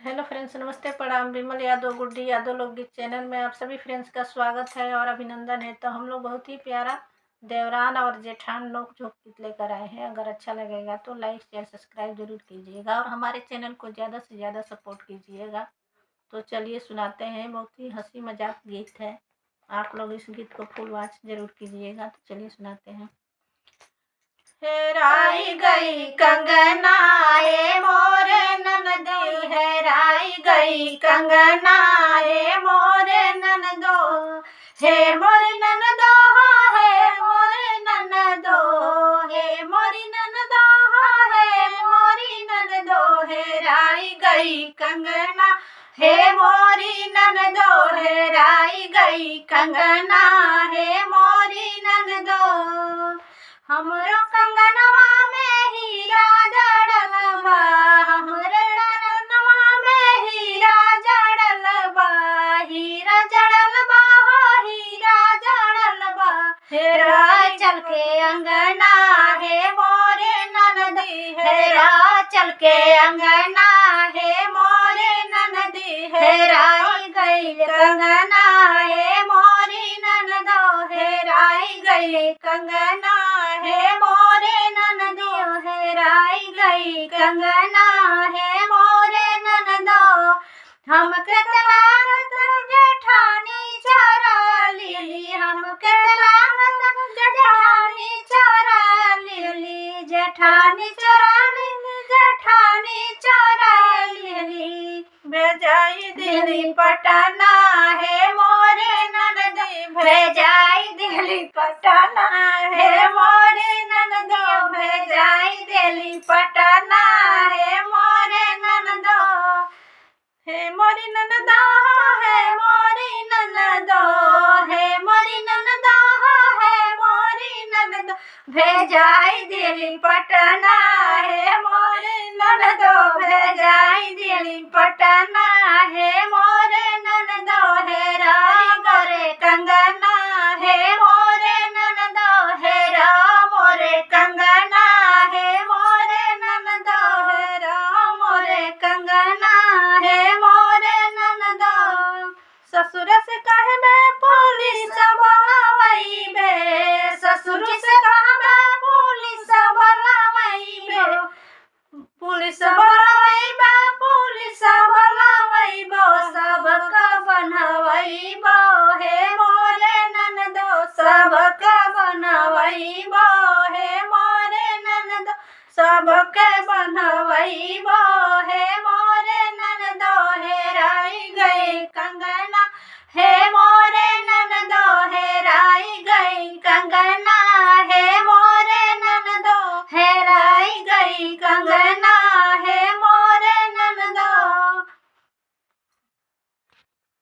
Hello friends, नमस्ते, प्रणाम। विमल यादव, गुड्डी यादव लोकगीत चैनल में आप सभी फ्रेंड्स का स्वागत है और अभिनंदन है। तो हम लोग बहुत ही प्यारा देवरान और जेठान नोक झोंक गीत लेकर आए हैं। अगर अच्छा लगेगा तो लाइक शेयर सब्सक्राइब जरूर कीजिएगा और हमारे चैनल को ज़्यादा से ज़्यादा सपोर्ट कीजिएगा। तो चलिए सुनाते हैं। बहुत ही हंसी मजाक गीत है, आप लोग इस गीत को फुल वॉच जरूर कीजिएगा। तो चलिए सुनाते हैं। हेराई गई कंगना हे मोरे ननदी, हेराई गई कंगना हे मोरे ननदो, हे मोरे ननदो, हे मोरे ननदो, हे मोरी ननदो, हे मोरी ननदो, हेराई गई कंगना हे मोरी ननदो, हेराई गई कंगना हे मोरी ननदो। हमरो कंगनवा में हीरा जड़ल बा, हमरे कंगनवा में हीरा जड़ल बा, हीरा जड़ल बा, हीरा जड़ल बा। हेरा चल के अंगना हे मोरे ननदी, हेरा चल के अंगना हे मोरे ननदी, हेराई गई कंगना हे मोरी ननदो, हेराई गई कंगना हे मोरे ननदो, हेराई गई कंगना हे मोरे ननदो। हमके तलांगत जेठानी चोरा लिली, हमके तलांगत जेठानी चोरा लिली, जेठानी चोरा लिली, जेठानी चोरा लिली। भेजाई दिल्ली पटना हे मोरे ननदी, भेजाई दिल्ली पटना हे मोरे ननदो, भेजाई दिल्ली पटना हे मोरे ननदो, हे मोरी ननदो, हे मोरी ननदो, हे मोरी ननदो, हे मोरी ननदो, भेजाई दिल्ली पटना हे मोरे ननदो, भेजाई दिल्ली पटना हे